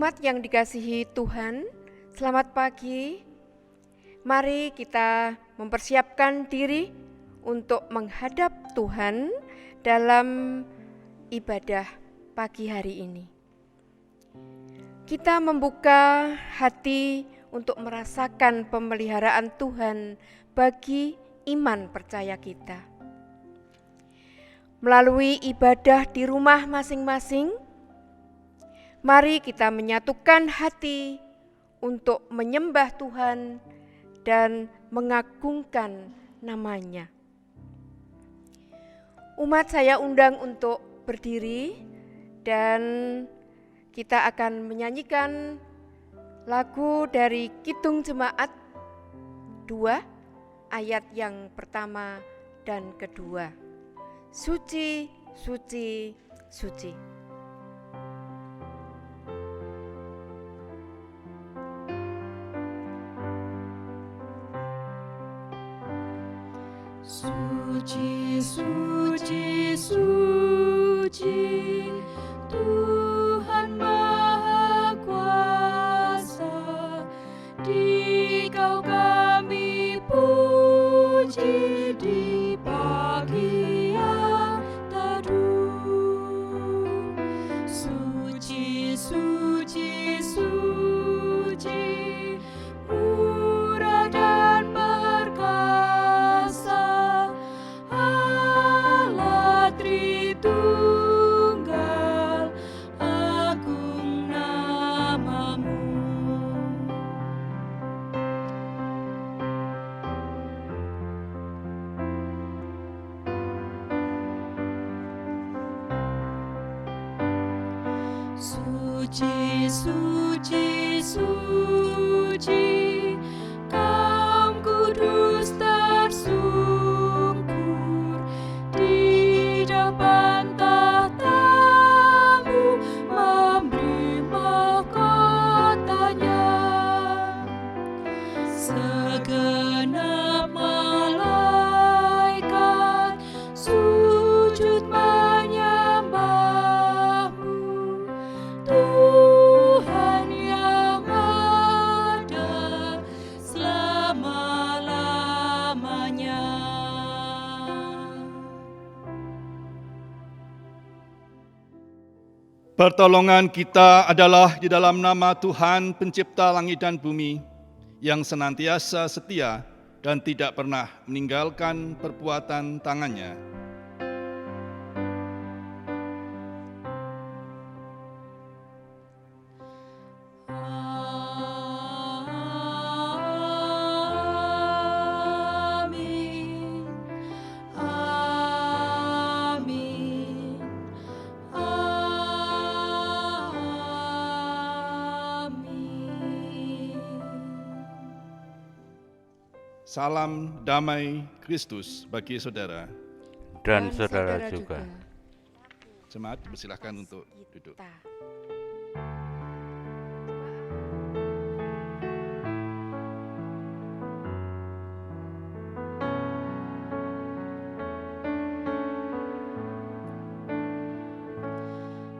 Jemaat yang dikasihi Tuhan, selamat pagi. Mari kita mempersiapkan diri untuk menghadap Tuhan dalam ibadah pagi hari ini. Kita membuka hati untuk merasakan pemeliharaan Tuhan bagi iman percaya kita. Melalui ibadah di rumah masing-masing, mari kita menyatukan hati untuk menyembah Tuhan dan mengagungkan nama-Nya. Umat saya undang untuk berdiri dan kita akan menyanyikan lagu dari Kidung Jemaat 2 ayat yang pertama dan kedua. Suci, suci, suci. Suci, suci, suci, Tuhan Maha Kuasa, Dikau kami puji di pagi yang teduh. Suci, suci, suci, murah dan perkasa, Allah Tritunggal, agung nama-Mu. Suci, suci, suci, Kaum kudus tersungkur di depan tahta-Mu, memberi mahkotanya. Segenap malaikat sujud menyembah-Mu, Tuhan yang ada selama-lamanya. Pertolongan kita adalah di dalam nama Tuhan pencipta langit dan bumi, yang senantiasa setia dan tidak pernah meninggalkan perbuatan tangannya. Amin, amin, amin. Salam damai Kristus bagi saudara. Dan saudara juga. Jemaat dipersilahkan untuk duduk.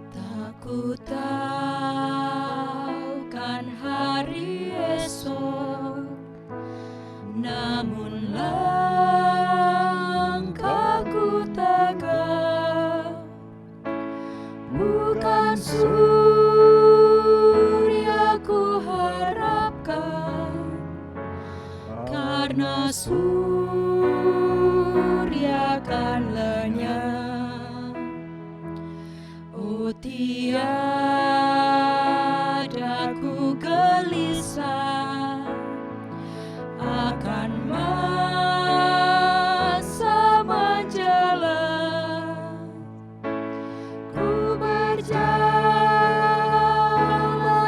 Tak ku tahu kan hari esok, namun langkahku tegak, bukan surya ku harapkan, karena surya kan lenyap. Oh, tiada ku gelisah akan masa menjelang. Ku berjalan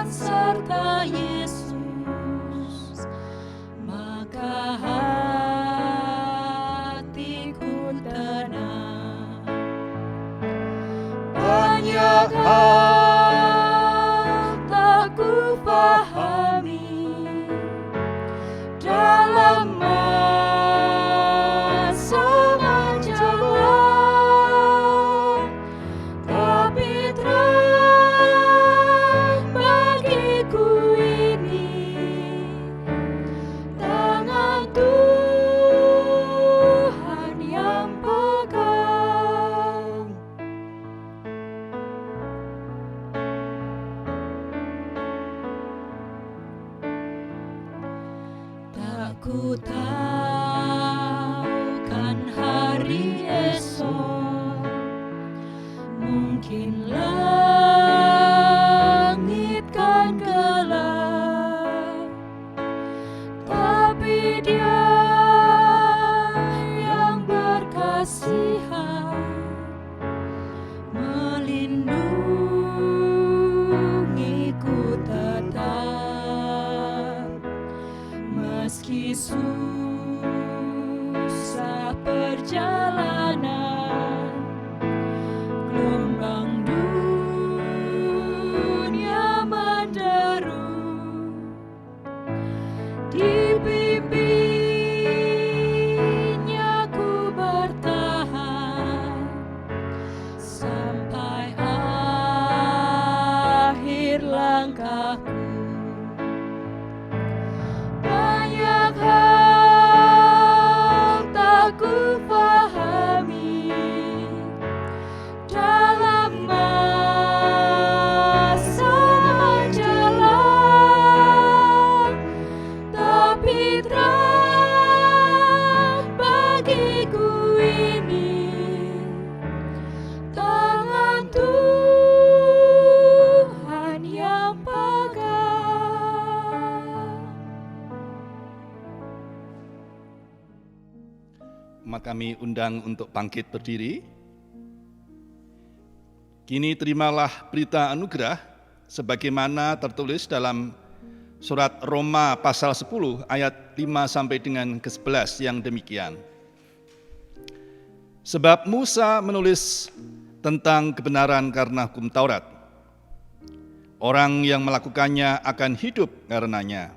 serta Yesus, maka hatiku tenang. Banyak hal Ku tahu kan hari esok mungkin langit kan gelap, tapi Dia yang berkasihan melindungiku tetap, meski susah perjalanan, gelombang dunia menderu, dipimpinnya ku bertahan sampai akhir langkahku. Banyak hal tak ku pahami dalam masa menjelang, tapi terang bagiku ini tangan Tuhan yang pegang. Umat kami undang untuk bangkit berdiri. Kini terimalah berita anugerah sebagaimana tertulis dalam surat Roma pasal 10 ayat 5 sampai dengan ke-11 yang demikian. Sebab Musa menulis tentang kebenaran karena hukum Taurat. Orang yang melakukannya akan hidup karenanya.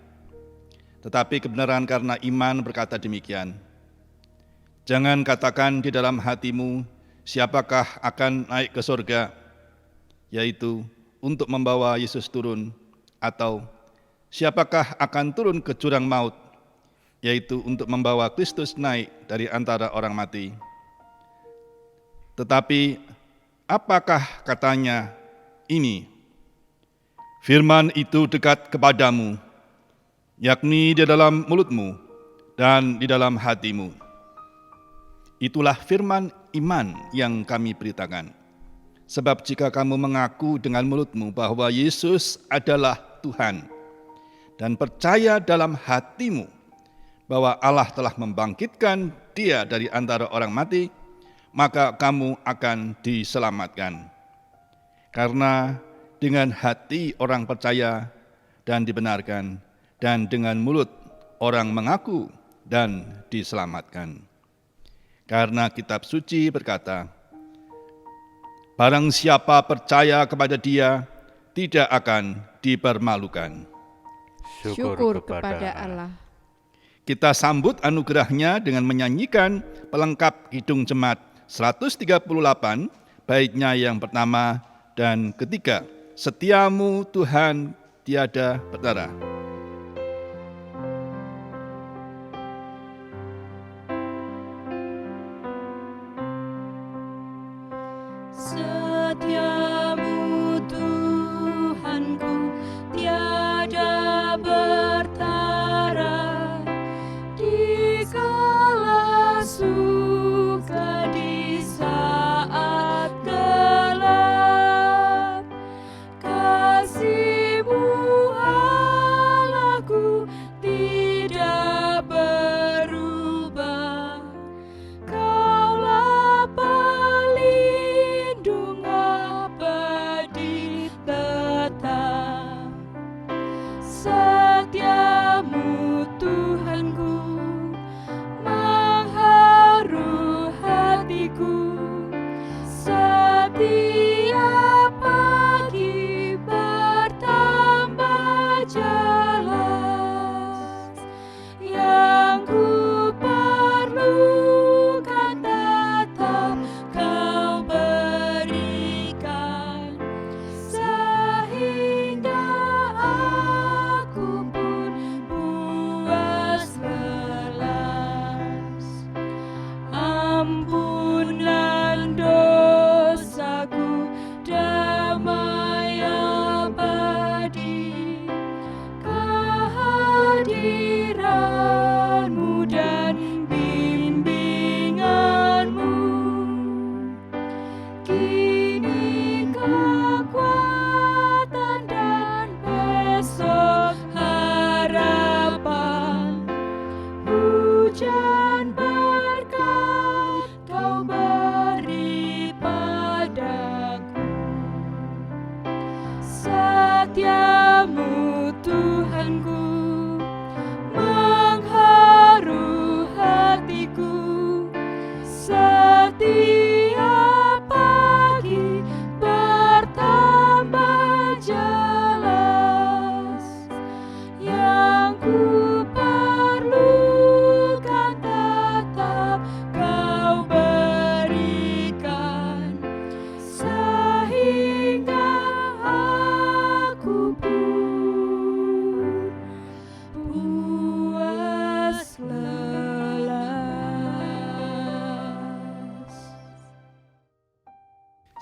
Tetapi kebenaran karena iman berkata demikian. Jangan katakan di dalam hatimu, siapakah akan naik ke surga, yaitu untuk membawa Yesus turun, atau siapakah akan turun ke jurang maut, yaitu untuk membawa Kristus naik dari antara orang mati. Tetapi apakah katanya ini? Firman itu dekat kepadamu, yakni di dalam mulutmu dan di dalam hatimu. Itulah firman iman yang kami beritakan. Sebab jika kamu mengaku dengan mulutmu bahwa Yesus adalah Tuhan, dan percaya dalam hatimu bahwa Allah telah membangkitkan Dia dari antara orang mati, maka kamu akan diselamatkan. Karena dengan hati orang percaya dan dibenarkan, dan dengan mulut orang mengaku dan diselamatkan. Karena kitab suci berkata, barang siapa percaya kepada Dia, tidak akan dipermalukan. Syukur kepada Allah. Kita sambut anugerahnya dengan menyanyikan pelengkap Kidung Jemaat 138, baitnya yang pertama dan ketiga. Setiamu Tuhan tiada bertara. Setiamu Tuhanku tiada bertara, di kala suka di saat gelap. Kasih-Mu Allahku tidak berubah. Kaulah pelindung abadi tetap. Setiamu Tuhanku mengharu hatiku. Setiap pagi bertambah jelas.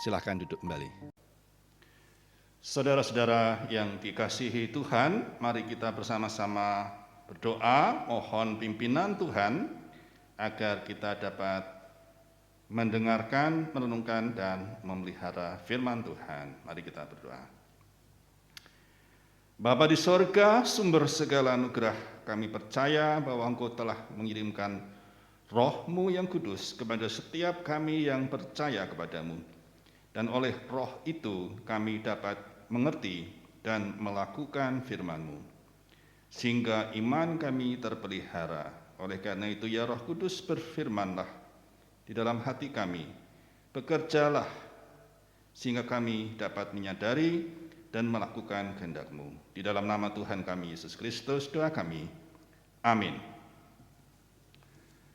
Silahkan duduk kembali. Saudara-saudara yang dikasihi Tuhan, mari kita bersama-sama berdoa, mohon pimpinan Tuhan agar kita dapat mendengarkan, merenungkan, dan memelihara firman Tuhan. Mari kita berdoa. Bapa di sorga, sumber segala anugerah, kami percaya bahwa Engkau telah mengirimkan Roh-Mu yang kudus kepada setiap kami yang percaya kepadamu. Dan oleh roh itu kami dapat mengerti dan melakukan firman-Mu, sehingga iman kami terpelihara. Oleh karena itu ya Roh Kudus, berfirmanlah di dalam hati kami, bekerjalah sehingga kami dapat menyadari dan melakukan kehendak-Mu. Di dalam nama Tuhan kami Yesus Kristus doa kami, amin.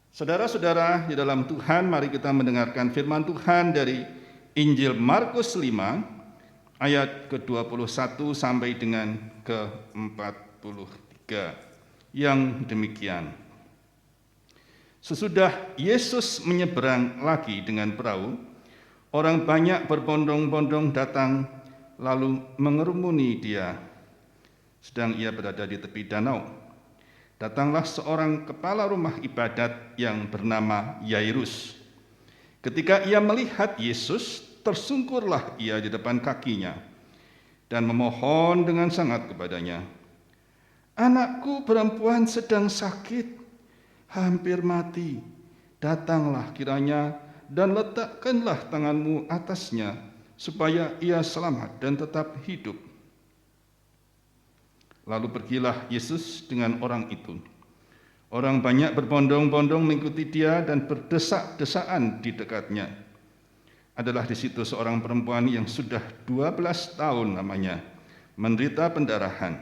Saudara-saudara di dalam Tuhan, mari kita mendengarkan firman Tuhan dari Injil Markus 5 ayat ke-21 sampai dengan ke-43 yang demikian. Sesudah Yesus menyeberang lagi dengan perahu, orang banyak berbondong-bondong datang lalu mengerumuni dia. Sedang ia berada di tepi danau, datanglah seorang kepala rumah ibadat yang bernama Yairus. Ketika ia melihat Yesus, tersungkurlah ia di depan kakinya dan memohon dengan sangat kepadanya, "Anakku perempuan sedang sakit, hampir mati. Datanglah kiranya dan letakkanlah tanganmu atasnya, supaya ia selamat dan tetap hidup." Lalu pergilah Yesus dengan orang itu. Orang banyak berbondong-bondong mengikuti dia dan berdesak-desaan di dekatnya. Adalah di situ seorang perempuan yang sudah 12 tahun lamanya menderita pendarahan.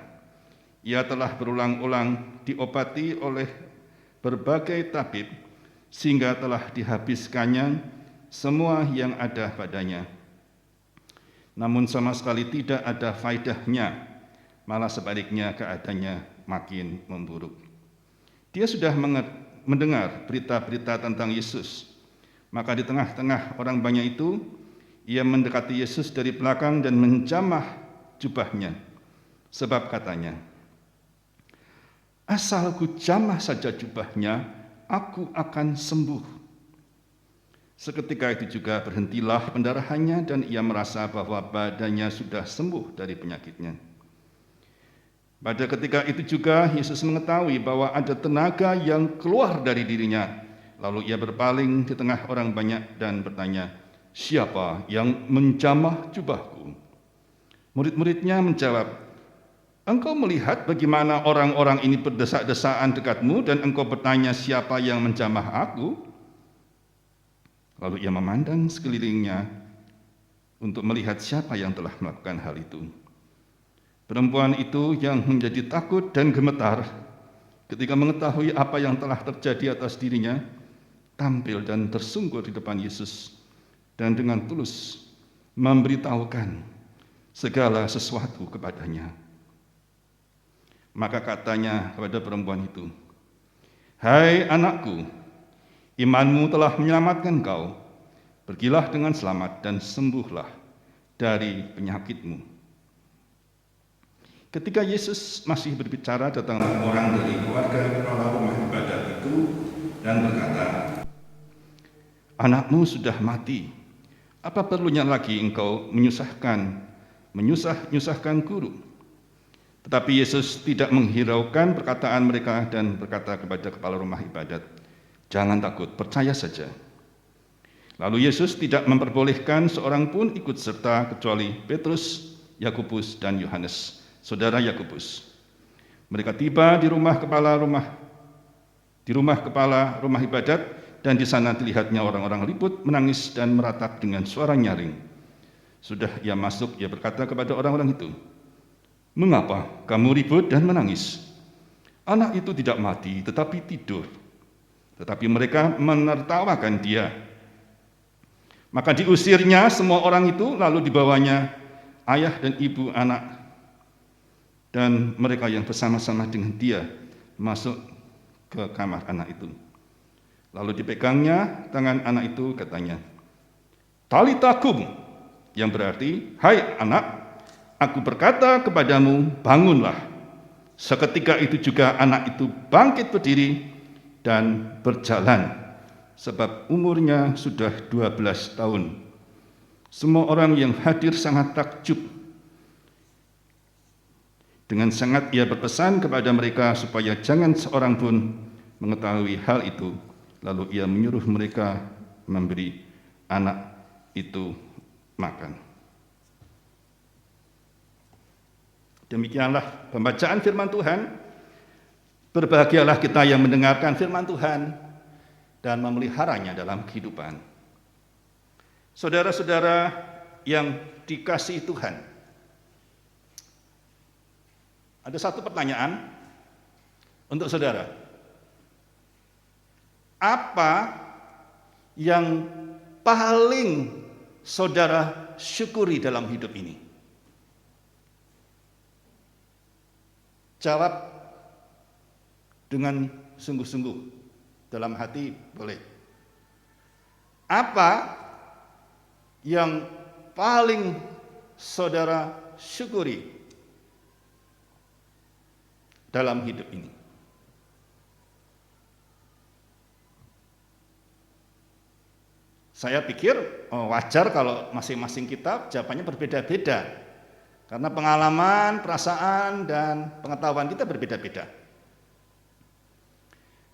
Ia telah berulang-ulang diobati oleh berbagai tabib, sehingga telah dihabiskannya semua yang ada padanya. Namun sama sekali tidak ada faedahnya, malah sebaliknya keadaannya makin memburuk. Dia sudah mendengar berita-berita tentang Yesus. Maka di tengah-tengah orang banyak itu, ia mendekati Yesus dari belakang dan menjamah jubahnya. Sebab katanya, "Asal ku jamah saja jubahnya, aku akan sembuh." Seketika itu juga berhentilah pendarahannya dan ia merasa bahwa badannya sudah sembuh dari penyakitnya. Pada ketika itu juga Yesus mengetahui bahwa ada tenaga yang keluar dari dirinya. Lalu ia berpaling di tengah orang banyak dan bertanya, "Siapa yang menjamah jubahku?" Murid-muridnya menjawab, "Engkau melihat bagaimana orang-orang ini berdesak-desaan dekatmu dan engkau bertanya siapa yang menjamah aku?" Lalu ia memandang sekelilingnya untuk melihat siapa yang telah melakukan hal itu. Perempuan itu yang menjadi takut dan gemetar ketika mengetahui apa yang telah terjadi atas dirinya, tampil dan tersungkur di depan Yesus dan dengan tulus memberitahukan segala sesuatu kepadanya. Maka katanya kepada perempuan itu, "Hai anakku, imanmu telah menyelamatkan kau. Pergilah dengan selamat dan sembuhlah dari penyakitmu." Ketika Yesus masih berbicara, datang orang dari keluarga kepala rumah ibadat itu dan berkata, "Anakmu sudah mati. Apa perlunya lagi engkau menyusahkan guru?" Tetapi Yesus tidak menghiraukan perkataan mereka dan berkata kepada kepala rumah ibadat, "Jangan takut, percaya saja." Lalu Yesus tidak memperbolehkan seorang pun ikut serta kecuali Petrus, Yakobus, dan Yohanes, saudara Yakobus. Mereka tiba di rumah kepala rumah ibadat, dan di sana dilihatnya orang-orang ribut, menangis dan meratap dengan suara nyaring. Sudah ia masuk, ia berkata kepada orang-orang itu, "Mengapa kamu ribut dan menangis? Anak itu tidak mati, tetapi tidur." Tetapi mereka menertawakan dia. Maka diusirnya semua orang itu, lalu dibawanya ayah dan ibu anak, dan mereka yang bersama-sama dengan dia masuk ke kamar anak itu. Lalu dipegangnya tangan anak itu, katanya, "Talita kum," yang berarti, hai anak, aku berkata kepadamu, bangunlah. Seketika itu juga anak itu bangkit berdiri dan berjalan, sebab umurnya sudah 12 tahun. Semua orang yang hadir sangat takjub. Dengan sangat ia berpesan kepada mereka supaya jangan seorang pun mengetahui hal itu. Lalu ia menyuruh mereka memberi anak itu makan. Demikianlah pembacaan firman Tuhan. Berbahagialah kita yang mendengarkan firman Tuhan dan memeliharanya dalam kehidupan. Saudara-saudara yang dikasihi Tuhan, ada satu pertanyaan untuk saudara. Apa yang paling saudara syukuri dalam hidup ini? Jawab dengan sungguh-sungguh, dalam hati boleh. Apa yang paling saudara syukuri dalam hidup ini? Saya pikir wajar kalau masing-masing kita jawabannya berbeda-beda. Karena pengalaman, perasaan, dan pengetahuan kita berbeda-beda.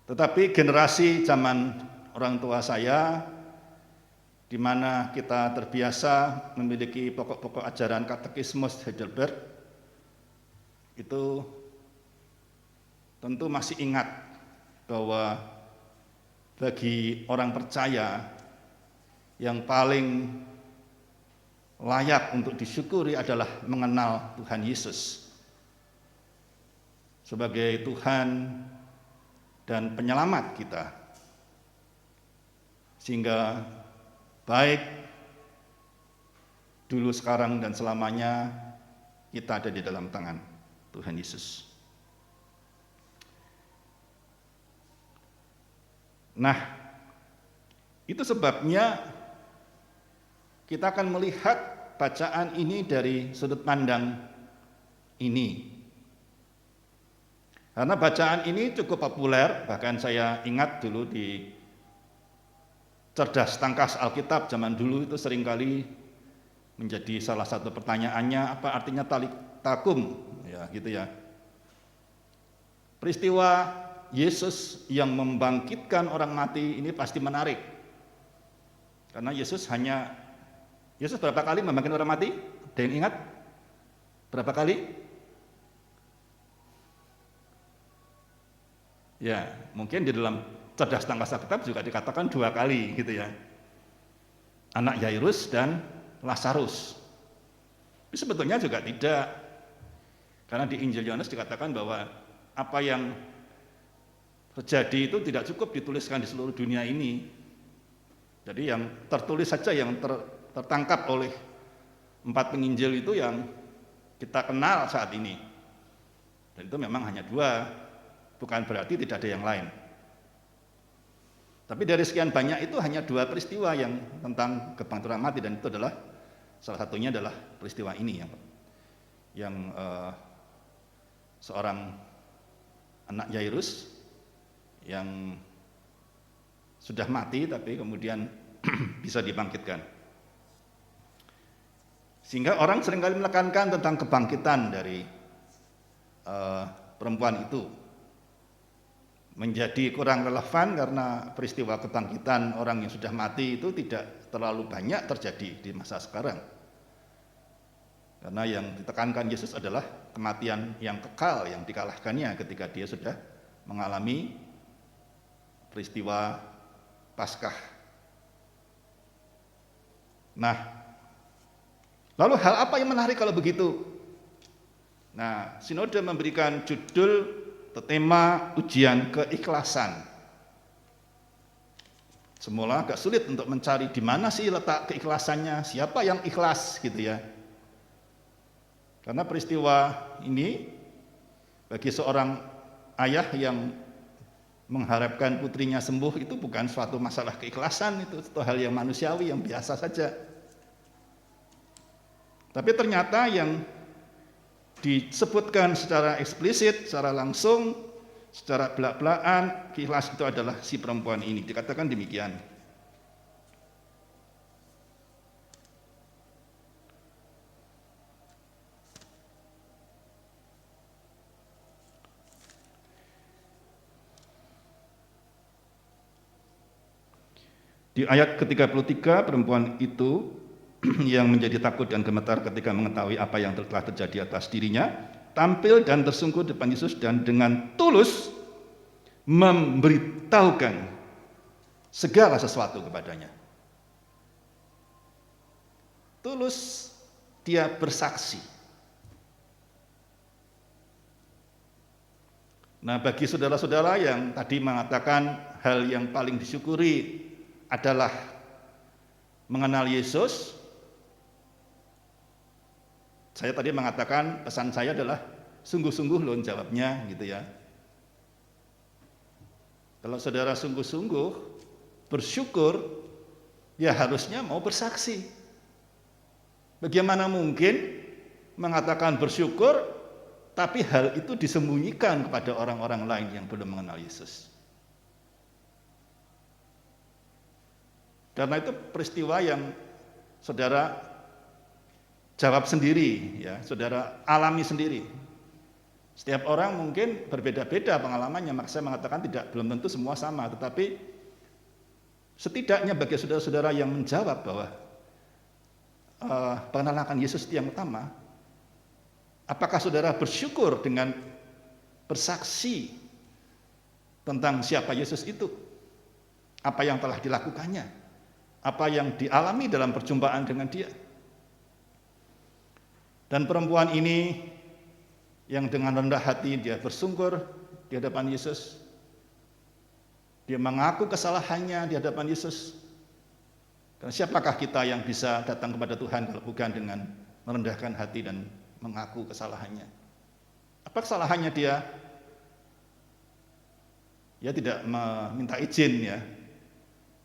Tetapi generasi zaman orang tua saya, di mana kita terbiasa memiliki pokok-pokok ajaran katekismus Heidelberg, itu tentu masih ingat bahwa bagi orang percaya yang paling layak untuk disyukuri adalah mengenal Tuhan Yesus sebagai Tuhan dan penyelamat kita, sehingga baik dulu, sekarang, dan selamanya kita ada di dalam tangan Tuhan Yesus. Nah, itu sebabnya kita akan melihat bacaan ini dari sudut pandang ini. Karena bacaan ini cukup populer, bahkan saya ingat dulu di Cerdas Tangkas Alkitab zaman dulu itu seringkali menjadi salah satu pertanyaannya, apa artinya talik takum, ya gitu ya. Peristiwa Yesus yang membangkitkan orang mati ini pasti menarik. Karena Yesus berapa kali membangkitkan orang mati? Ada yang ingat? Berapa kali? Ya, mungkin di dalam Cerdas Tangkas Alkitab juga dikatakan 2 kali gitu ya. Anak Yairus dan Lazarus. Tapi sebetulnya juga tidak. Karena di Injil Yohanes dikatakan bahwa apa yang terjadi itu tidak cukup dituliskan di seluruh dunia ini. Jadi yang tertulis saja, yang tertangkap oleh 4 penginjil itu yang kita kenal saat ini. Dan itu memang hanya 2, bukan berarti tidak ada yang lain. Tapi dari sekian banyak itu hanya 2 peristiwa yang tentang kebangkitan orang mati, dan itu adalah salah satunya adalah peristiwa ini yang seorang anak Yairus yang sudah mati tapi kemudian bisa dibangkitkan. Sehingga orang seringkali menekankan tentang kebangkitan dari perempuan itu menjadi kurang relevan karena peristiwa kebangkitan orang yang sudah mati itu tidak terlalu banyak terjadi di masa sekarang. Karena yang ditekankan Yesus adalah kematian yang kekal yang dikalahkannya ketika dia sudah mengalami peristiwa Paskah. Nah, lalu hal apa yang menarik kalau begitu? Nah, Sinode memberikan judul atau tema ujian keikhlasan. Semula agak sulit untuk mencari di mana sih letak keikhlasannya, siapa yang ikhlas gitu ya. Karena peristiwa ini bagi seorang ayah yang mengharapkan putrinya sembuh itu bukan suatu masalah keikhlasan, itu hal yang manusiawi, yang biasa saja. Tapi ternyata yang disebutkan secara eksplisit, secara langsung, secara belak-belakan, kilas itu adalah si perempuan ini. Dikatakan demikian. Di ayat ke-33, perempuan itu yang menjadi takut dan gemetar ketika mengetahui apa yang telah terjadi atas dirinya, tampil dan tersungkur di depan Yesus dan dengan tulus memberitahukan segala sesuatu kepadanya. Tulus dia bersaksi. Nah, bagi saudara-saudara yang tadi mengatakan hal yang paling disyukuri adalah mengenal Yesus, saya tadi mengatakan pesan saya adalah sungguh-sungguh loh jawabnya gitu ya. Kalau saudara sungguh-sungguh bersyukur, ya harusnya mau bersaksi. Bagaimana mungkin mengatakan bersyukur tapi hal itu disembunyikan kepada orang-orang lain yang belum mengenal Yesus? Karena itu peristiwa yang saudara jawab sendiri, ya, saudara alami sendiri. Setiap orang mungkin berbeda-beda pengalamannya, maka saya mengatakan belum tentu semua sama, tetapi setidaknya bagi saudara-saudara yang menjawab bahwa pengenalan Yesus itu yang utama, apakah saudara bersyukur dengan bersaksi tentang siapa Yesus itu? Apa yang telah dilakukannya? Apa yang dialami dalam perjumpaan dengan dia? Dan perempuan ini yang dengan rendah hati dia bersungkur di hadapan Yesus. Dia mengaku kesalahannya di hadapan Yesus. Karena siapakah kita yang bisa datang kepada Tuhan kalau bukan dengan merendahkan hati dan mengaku kesalahannya? Apa kesalahannya dia? Dia tidak meminta izin ya,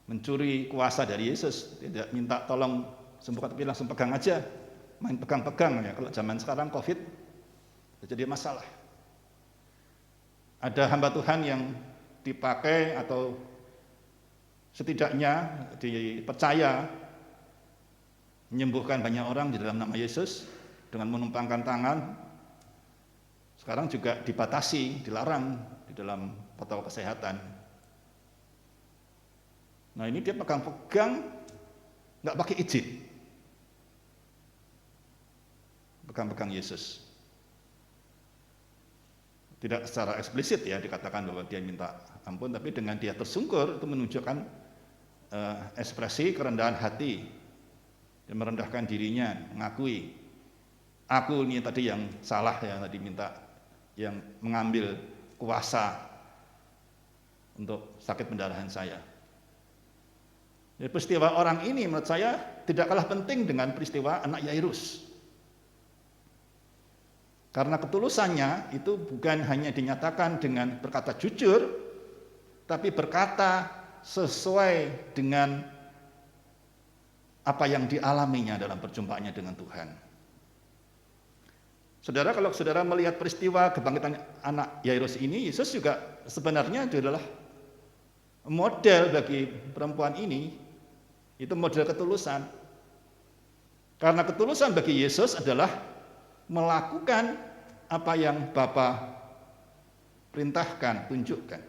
mencuri kuasa dari Yesus, tidak minta tolong sembuhkan, tapi langsung pegang aja, main pegang-pegang ya. Kalau zaman sekarang COVID jadi masalah. Ada hamba Tuhan yang dipakai atau setidaknya dipercaya menyembuhkan banyak orang di dalam nama Yesus dengan menumpangkan tangan. Sekarang juga dibatasi, dilarang di dalam protokol kesehatan. Nah ini dia pegang-pegang, nggak pakai izin, pegang-pegang Yesus. Tidak secara eksplisit ya dikatakan bahwa dia minta ampun, tapi dengan dia tersungkur itu menunjukkan ekspresi kerendahan hati dan merendahkan dirinya, mengakui aku ini tadi yang salah, yang tadi minta, yang mengambil kuasa untuk sakit pendarahan saya. Jadi peristiwa orang ini menurut saya tidak kalah penting dengan peristiwa anak Yairus. Karena ketulusannya itu bukan hanya dinyatakan dengan berkata jujur, tapi berkata sesuai dengan apa yang dialaminya dalam perjumpaannya dengan Tuhan. Saudara, kalau saudara melihat peristiwa kebangkitan anak Yairus ini, Yesus juga sebenarnya adalah model bagi perempuan ini. Itu model ketulusan. Karena ketulusan bagi Yesus adalah melakukan apa yang Bapa perintahkan, tunjukkan.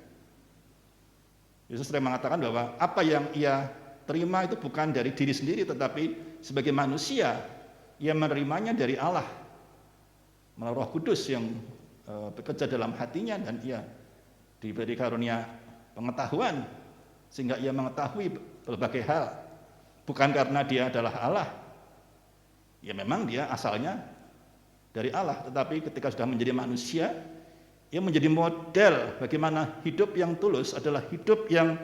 Yesus sering mengatakan bahwa apa yang ia terima itu bukan dari diri sendiri, tetapi sebagai manusia ia menerimanya dari Allah melalui Roh Kudus yang bekerja dalam hatinya, dan ia diberi karunia pengetahuan sehingga ia mengetahui berbagai hal. Bukan karena dia adalah Allah, ya memang dia asalnya dari Allah, tetapi ketika sudah menjadi manusia, ia menjadi model bagaimana hidup yang tulus adalah hidup yang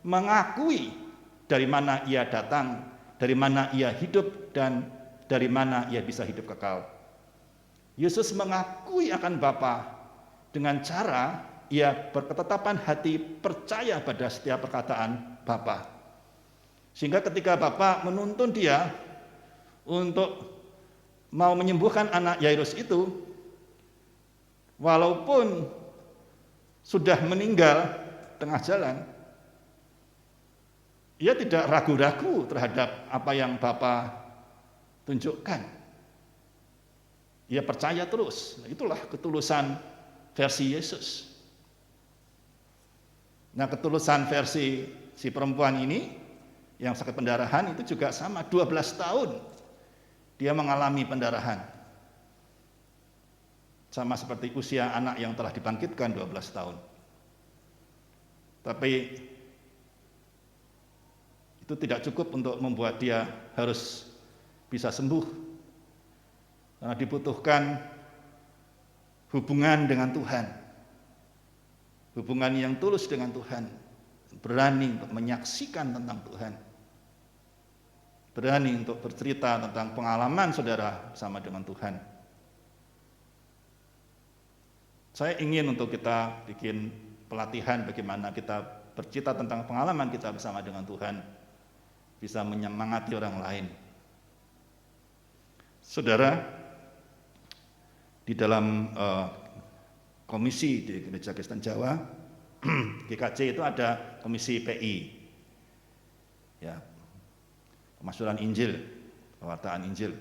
mengakui dari mana ia datang, dari mana ia hidup, dan dari mana ia bisa hidup kekal. Yesus mengakui akan Bapa dengan cara ia berketetapan hati percaya pada setiap perkataan Bapa. Sehingga ketika Bapa menuntun dia untuk mau menyembuhkan anak Yairus itu, walaupun sudah meninggal tengah jalan, ia tidak ragu-ragu terhadap apa yang Bapa tunjukkan. Ia percaya terus. Itulah ketulusan versi Yesus. Nah, ketulusan versi si perempuan ini yang sakit pendarahan itu juga sama, 12 tahun dia mengalami pendarahan. Sama seperti usia anak yang telah dibangkitkan 12 tahun. Tapi itu tidak cukup untuk membuat dia harus bisa sembuh. Karena dibutuhkan hubungan dengan Tuhan. Hubungan yang tulus dengan Tuhan. Berani untuk menyaksikan tentang Tuhan. Berani untuk bercerita tentang pengalaman saudara bersama dengan Tuhan. Saya ingin untuk kita bikin pelatihan bagaimana kita bercerita tentang pengalaman kita bersama dengan Tuhan. Bisa menyemangati orang lain. Saudara, di dalam komisi di Gereja Kristen Jawa, GKJ itu ada komisi PI, ya, pemasuran Injil, pewartaan Injil,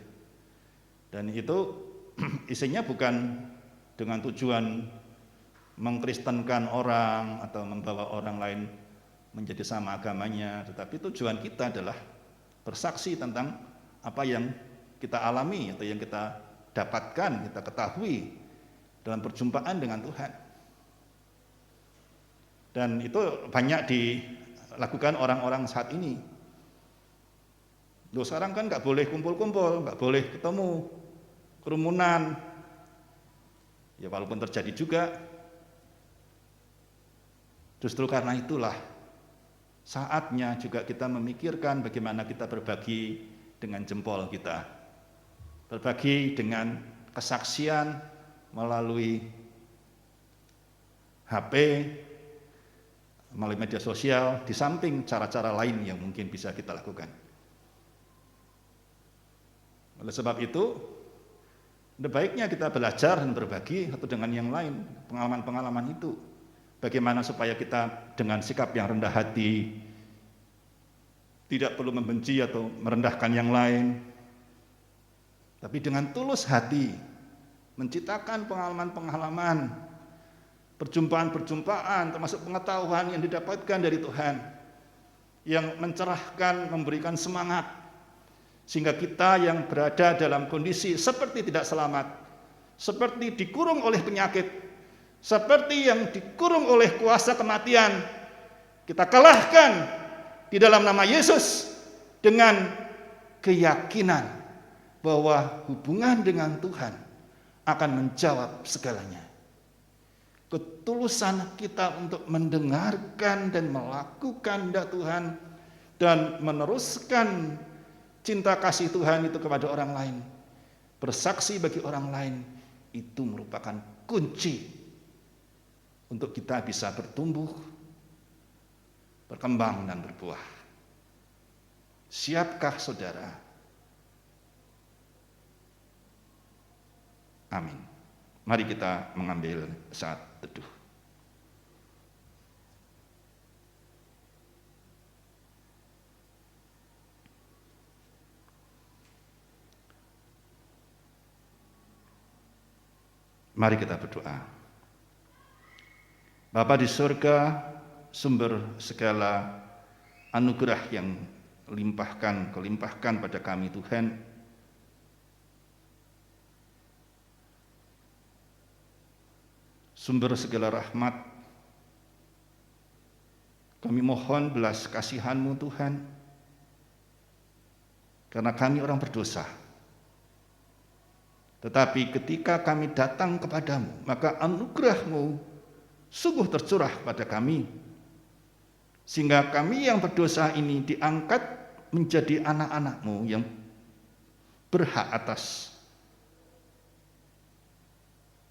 dan itu isinya bukan dengan tujuan mengkristenkan orang atau membawa orang lain menjadi sama agamanya, tetapi tujuan kita adalah bersaksi tentang apa yang kita alami atau yang kita dapatkan, kita ketahui dalam perjumpaan dengan Tuhan. Dan itu banyak dilakukan orang-orang saat ini. Loh, sekarang kan nggak boleh kumpul-kumpul, nggak boleh ketemu, kerumunan. Ya walaupun terjadi juga, justru karena itulah saatnya juga kita memikirkan bagaimana kita berbagi dengan jempol kita. Berbagi dengan kesaksian melalui HP, melalui media sosial, di samping cara-cara lain yang mungkin bisa kita lakukan. Oleh sebab itu, baiknya kita belajar dan berbagi satu dengan yang lain, pengalaman-pengalaman itu. Bagaimana supaya kita dengan sikap yang rendah hati, tidak perlu membenci atau merendahkan yang lain, tapi dengan tulus hati, menciptakan pengalaman-pengalaman, perjumpaan-perjumpaan, termasuk pengetahuan yang didapatkan dari Tuhan, yang mencerahkan, memberikan semangat, sehingga kita yang berada dalam kondisi seperti tidak selamat, seperti dikurung oleh penyakit, seperti yang dikurung oleh kuasa kematian, kita kalahkan di dalam nama Yesus dengan keyakinan bahwa hubungan dengan Tuhan akan menjawab segalanya. Ketulusan kita untuk mendengarkan dan melakukan kehendak Tuhan dan meneruskan cinta kasih Tuhan itu kepada orang lain, bersaksi bagi orang lain, itu merupakan kunci untuk kita bisa bertumbuh, berkembang dan berbuah. Siapkah saudara? Amin. Mari kita mengambil saat teduh. Mari kita berdoa. Bapa di surga, sumber segala anugerah yang kelimpahkan pada kami Tuhan. Sumber segala rahmat, kami mohon belas kasihan-Mu Tuhan, karena kami orang berdosa. Tetapi ketika kami datang kepadamu, maka anugerah-Mu sungguh tercurah pada kami, sehingga kami yang berdosa ini diangkat menjadi anak-anak-Mu yang berhak atas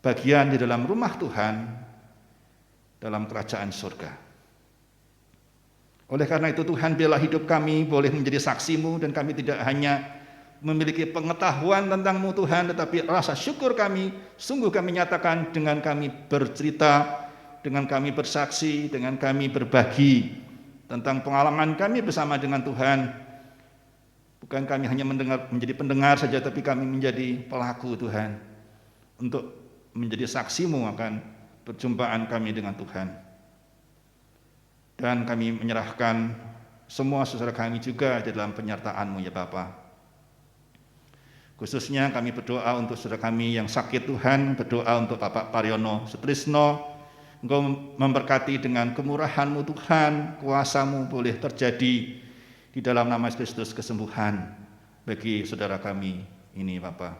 bagian di dalam rumah Tuhan, dalam kerajaan surga. Oleh karena itu Tuhan, biarlah hidup kami boleh menjadi saksi-Mu, dan kami tidak hanya memiliki pengetahuan tentang-Mu Tuhan, tetapi rasa syukur kami, sungguh kami nyatakan dengan kami bercerita, dengan kami bersaksi, dengan kami berbagi tentang pengalaman kami bersama dengan Tuhan. Bukan kami hanya menjadi pendengar saja, tapi kami menjadi pelaku Tuhan, untuk menjadi saksi-Mu akan perjumpaan kami dengan Tuhan. Dan kami menyerahkan semua saudara kami juga di dalam penyertaan-Mu ya Bapa. Khususnya kami berdoa untuk saudara kami yang sakit Tuhan, berdoa untuk Bapak Pariono Sutrisno. Engkau memberkati dengan kemurahan-Mu Tuhan, kuasa-Mu boleh terjadi di dalam nama Kristus kesembuhan bagi saudara kami ini Bapak.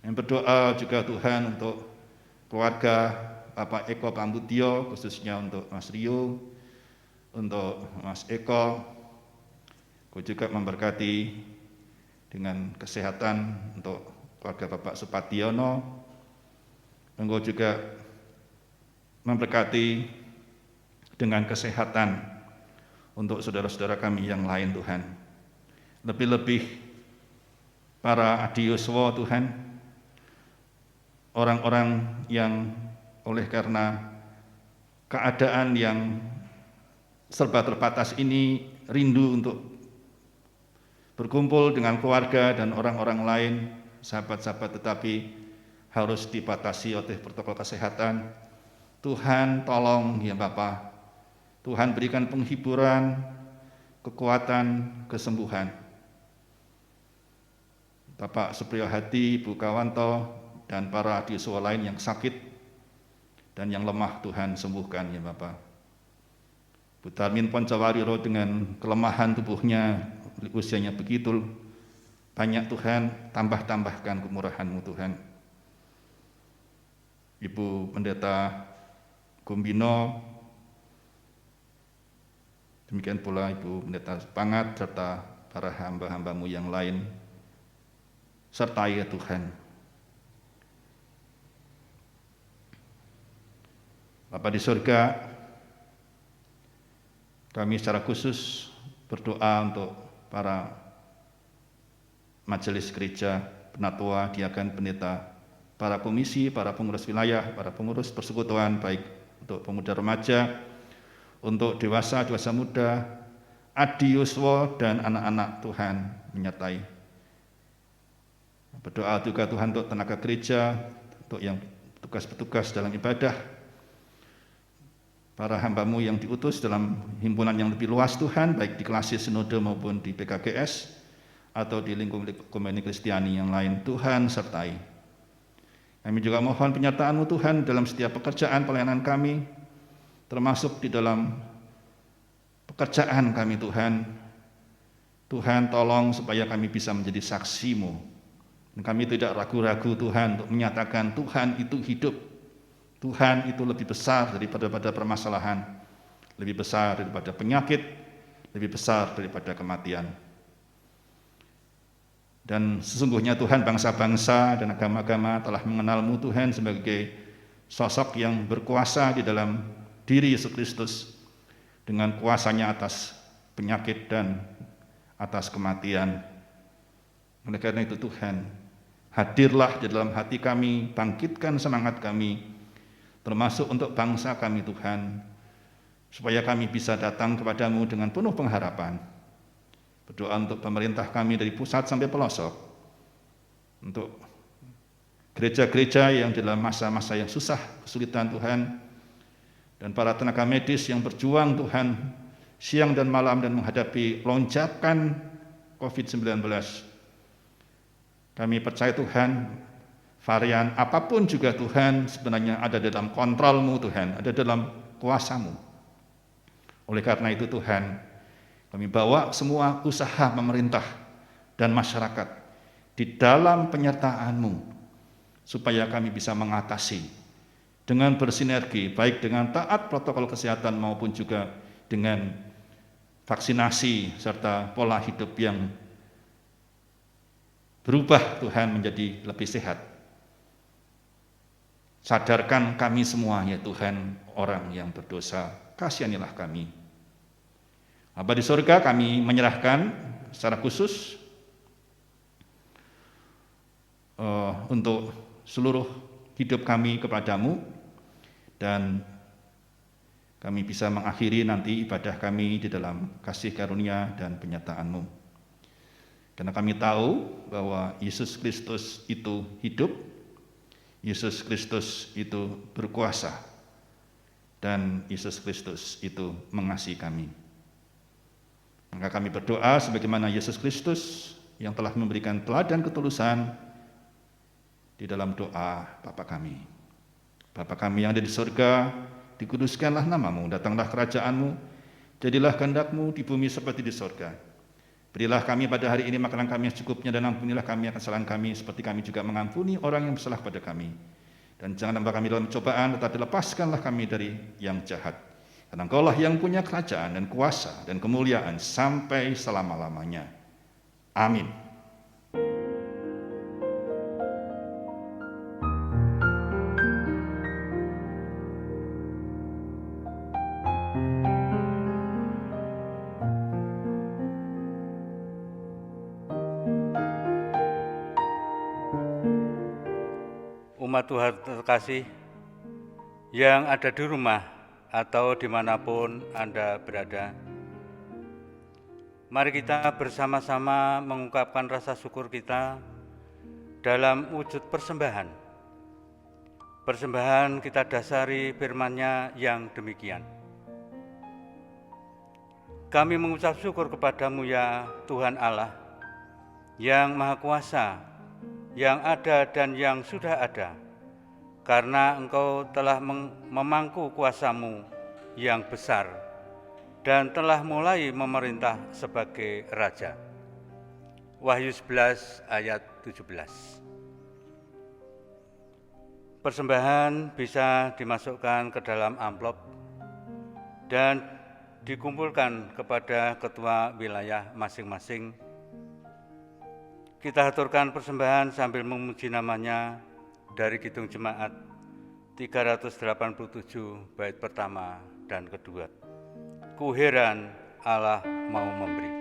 Yang berdoa juga Tuhan untuk keluarga Bapak Eko Pambudyo, khususnya untuk Mas Rio, untuk Mas Eko. Engkau juga memberkati dengan kesehatan untuk keluarga Bapak Supationo. Engkau juga memberkati dengan kesehatan untuk saudara-saudara kami yang lain Tuhan. Lebih-lebih para adiyuswa Tuhan, orang-orang yang oleh karena keadaan yang serba terbatas ini rindu untuk berkumpul dengan keluarga dan orang-orang lain, sahabat-sahabat, tetapi harus dibatasi oleh protokol kesehatan. Tuhan tolong ya Bapa, Tuhan berikan penghiburan, kekuatan, kesembuhan. Bapak Supriyo Hadi, Ibu Kawanto, dan para adiyuswa lain yang sakit dan yang lemah Tuhan sembuhkan ya Bapak. Bu Darmin Poncawariro dengan kelemahan tubuhnya, usianya begitu banyak Tuhan, tambahkan kemurahan-Mu Tuhan. Ibu Pendeta Gumbino, demikian pula Ibu Pendeta Pangat, serta para hamba-hamba-Mu yang lain, sertai ya Tuhan. Bapa di surga, kami secara khusus berdoa untuk para majelis gereja, penatua, diakan, pendeta, para komisi, para pengurus wilayah, para pengurus persekutuan, baik untuk pemuda remaja, untuk dewasa muda, adiyuswa, dan anak-anak Tuhan menyertai. Berdoa juga Tuhan untuk tenaga gereja, untuk yang tugas-petugas dalam ibadah, para hamba-Mu yang diutus dalam himpunan yang lebih luas Tuhan, baik di Klasis Sinode maupun di PKGS atau di lingkungan Ekumenik Kristiani yang lain, Tuhan sertai. Kami juga mohon penyertaan-Mu Tuhan dalam setiap pekerjaan pelayanan kami, termasuk di dalam pekerjaan kami Tuhan. Tuhan tolong supaya kami bisa menjadi saksi-Mu. Dan kami tidak ragu-ragu Tuhan untuk menyatakan Tuhan itu hidup. Tuhan itu lebih besar daripada permasalahan, lebih besar daripada penyakit, lebih besar daripada kematian. Dan sesungguhnya Tuhan, bangsa-bangsa dan agama-agama telah mengenal-Mu Tuhan sebagai sosok yang berkuasa di dalam diri Yesus Kristus, dengan kuasanya atas penyakit dan atas kematian. Oleh karena itu Tuhan, hadirlah di dalam hati kami, bangkitkan semangat kami, termasuk untuk bangsa kami Tuhan, supaya kami bisa datang kepada-Mu dengan penuh pengharapan. Berdoa untuk pemerintah kami dari pusat sampai pelosok, untuk gereja-gereja yang dalam masa-masa yang susah, kesulitan Tuhan, dan para tenaga medis yang berjuang Tuhan, siang dan malam dan menghadapi lonjakan COVID-19. Kami percaya Tuhan, varian apapun juga Tuhan sebenarnya ada dalam kontrol-Mu Tuhan, ada dalam kuasa-Mu. Oleh karena itu Tuhan, kami bawa semua usaha pemerintah dan masyarakat di dalam penyertaan-Mu, supaya kami bisa mengatasi dengan bersinergi, baik dengan taat protokol kesehatan maupun juga dengan vaksinasi serta pola hidup yang berubah Tuhan menjadi lebih sehat. Sadarkan kami semua ya Tuhan, orang yang berdosa, kasihanilah kami. Bapa di surga, kami menyerahkan secara khusus untuk seluruh hidup kami kepadamu, dan kami bisa mengakhiri nanti ibadah kami di dalam kasih karunia dan penyertaan-Mu. Karena kami tahu bahwa Yesus Kristus itu hidup, Yesus Kristus itu berkuasa, dan Yesus Kristus itu mengasihi kami. Maka kami berdoa sebagaimana Yesus Kristus yang telah memberikan teladan ketulusan di dalam doa Bapa kami. Bapa kami yang ada di surga, dikuduskanlah namamu, datanglah kerajaan-Mu, jadilah kehendak-Mu di bumi seperti di surga. Berilah kami pada hari ini makanan kami yang secukupnya, dan ampunilah kami akan kesalahan kami, seperti kami juga mengampuni orang yang bersalah pada kami. Dan jangan membawa kami dalam cobaan, tetapi lepaskanlah kami dari yang jahat. Karena Engkaulah yang punya kerajaan dan kuasa dan kemuliaan sampai selama-lamanya. Amin. Umat Tuhan terkasih yang ada di rumah atau dimanapun Anda berada, mari kita bersama-sama mengungkapkan rasa syukur kita dalam wujud persembahan. Persembahan kita dasari firman-Nya yang demikian. Kami mengucap syukur kepadamu ya Tuhan Allah, yang Maha Kuasa, yang ada dan yang sudah ada, karena Engkau telah memangku kuasa-Mu yang besar dan telah mulai memerintah sebagai Raja. Wahyu 11 ayat 17. Persembahan bisa dimasukkan ke dalam amplop dan dikumpulkan kepada ketua wilayah masing-masing. Kita aturkan persembahan sambil memuji namanya dari Kidung Jemaat 387 bait pertama dan kedua. Ku heran Allah mau memberi.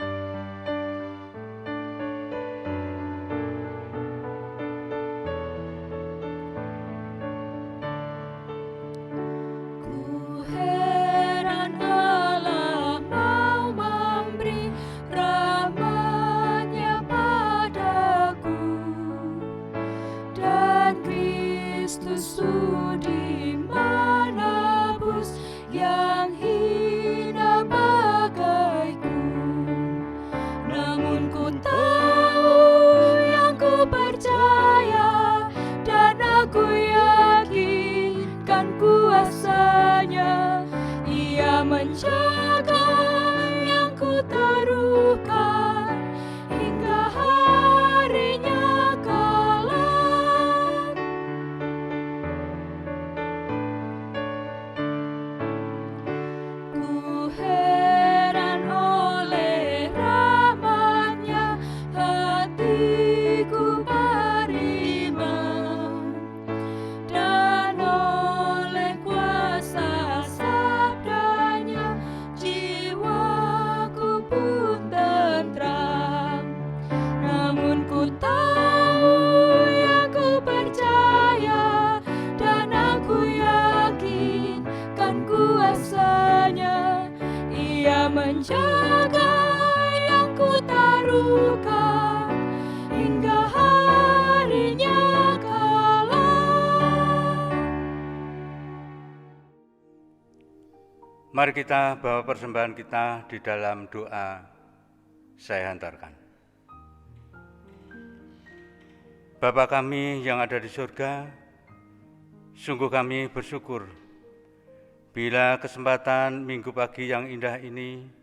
Ku heran Allah mau memberi rahmat-Nya padaku, dan Kristus sudi menebus yang hina bagaiku. Namun ku tahu yang ku percaya, dan aku yakinkan kuasa-Nya. Ia menjaga yang ku taruhkan hingga harinya kelak. Ku heran oleh rahmat-Nya, hatiku beriman, dan oleh kuasa sabda-Nya jiwaku pun tentram. Namun ku tahu yang ku percaya, dan aku yakinkan kuasa-Nya. Ia menjaga yang ku taruhkan hingga harinya kelak. Mari kita bawa persembahan kita di dalam doa. Saya hantarkan. Bapa kami yang ada di surga, sungguh kami bersyukur bila kesempatan minggu pagi yang indah ini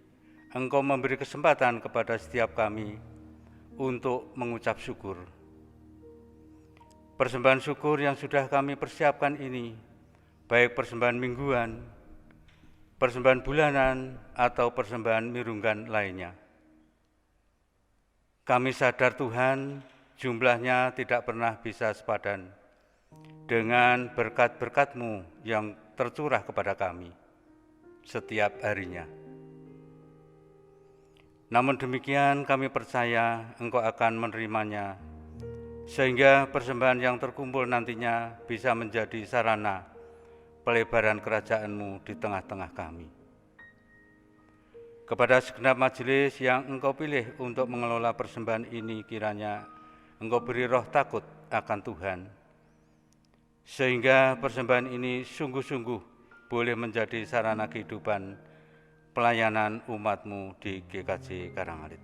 Engkau memberi kesempatan kepada setiap kami untuk mengucap syukur. Persembahan syukur yang sudah kami persiapkan ini, baik persembahan mingguan, persembahan bulanan, atau persembahan mirunggan lainnya. Kami sadar Tuhan, jumlahnya tidak pernah bisa sepadan dengan berkat-berkat-Mu yang tercurah kepada kami setiap harinya. Namun demikian kami percaya Engkau akan menerimanya sehingga persembahan yang terkumpul nantinya bisa menjadi sarana pelebaran kerajaan-Mu di tengah-tengah kami. Kepada segenap majelis yang Engkau pilih untuk mengelola persembahan ini, kiranya Engkau beri roh takut akan Tuhan, sehingga persembahan ini sungguh-sungguh boleh menjadi sarana kehidupan pelayanan umat-Mu di GKJ Karangalit.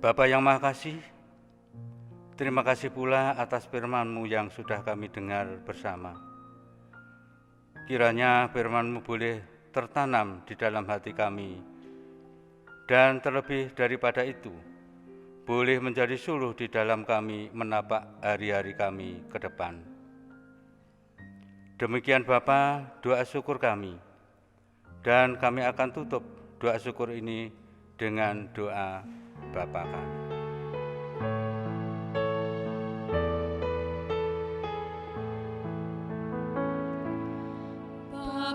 Bapa yang Maha Kasih, terima kasih pula atas firman-Mu yang sudah kami dengar bersama. Kiranya firman-Mu boleh tertanam di dalam hati kami, dan terlebih daripada itu, boleh menjadi suluh di dalam kami menapak hari-hari kami ke depan. Demikian Bapa, doa syukur kami, dan kami akan tutup doa syukur ini dengan doa Bapa kami.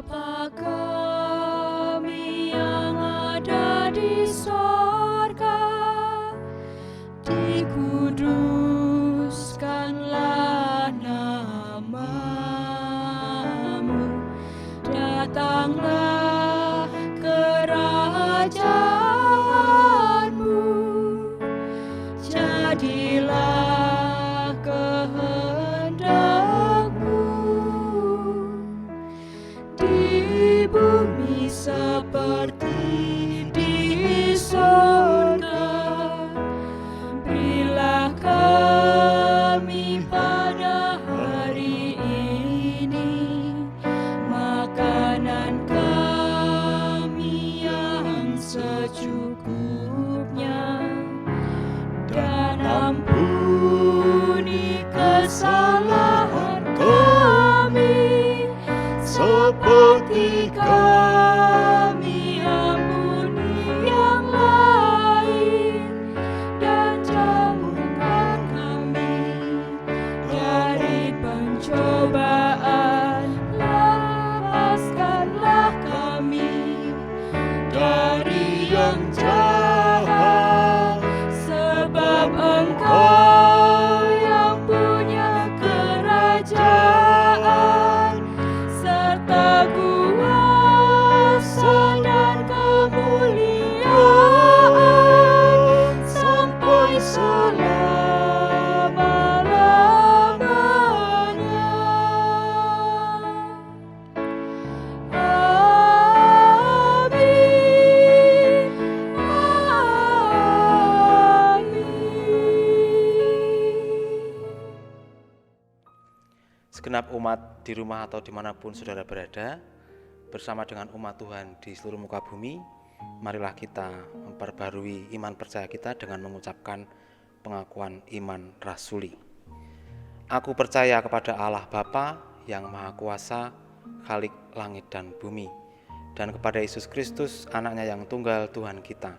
Bapa kami yang ada di sorga, dikuduskanlah nama-Mu, datanglah kerajaan-Mu, jadilah kehendak-Mu di bumi seperti di sorga. Berilah kami pada hari ini makanan kami yang secukupnya, dan ampuni kesalahan kami seperti kami ampuni yang lain, dan jauhkan kami dari pencobaan, lepaskanlah kami dari yang jahat, sebab Engkau yang punya kerajaan serta kuasa dan kemuliaan sampai selama-lamanya. Amin. Segenap umat di rumah atau dimanapun saudara berada, bersama dengan umat Tuhan di seluruh muka bumi, marilah kita memperbarui iman percaya kita dengan mengucapkan pengakuan iman rasuli. Aku percaya kepada Allah Bapa yang Maha Kuasa, Khalik langit dan bumi, dan kepada Yesus Kristus, anaknya yang tunggal Tuhan kita,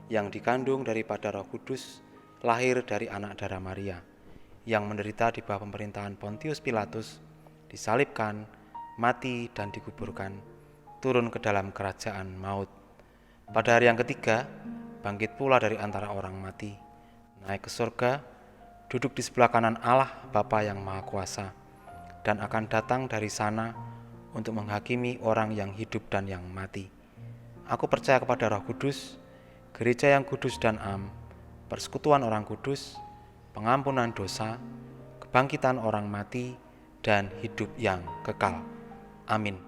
yang dikandung daripada Roh Kudus, lahir dari anak darah Maria, yang menderita di bawah pemerintahan Pontius Pilatus, disalibkan, mati dan dikuburkan, turun ke dalam kerajaan maut. Pada hari yang ketiga, bangkit pula dari antara orang mati, naik ke surga, duduk di sebelah kanan Allah Bapa yang Maha Kuasa, dan akan datang dari sana untuk menghakimi orang yang hidup dan yang mati. Aku percaya kepada Roh Kudus, gereja yang kudus dan am, persekutuan orang kudus, pengampunan dosa, kebangkitan orang mati, dan hidup yang kekal. Amin.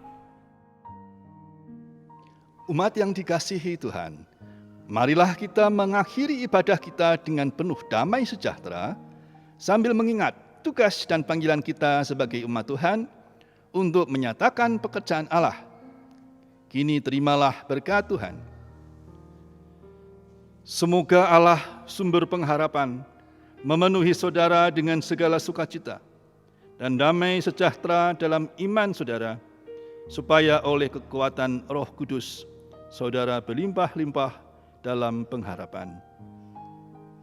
Umat yang dikasihi Tuhan, marilah kita mengakhiri ibadah kita dengan penuh damai sejahtera, sambil mengingat tugas dan panggilan kita sebagai umat Tuhan untuk menyatakan pekerjaan Allah. Kini terimalah berkat Tuhan. Semoga Allah sumber pengharapan memenuhi saudara dengan segala sukacita dan damai sejahtera dalam iman saudara, supaya oleh kekuatan Roh Kudus saudara berlimpah-limpah dalam pengharapan.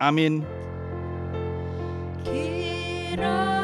Amin. Kiranya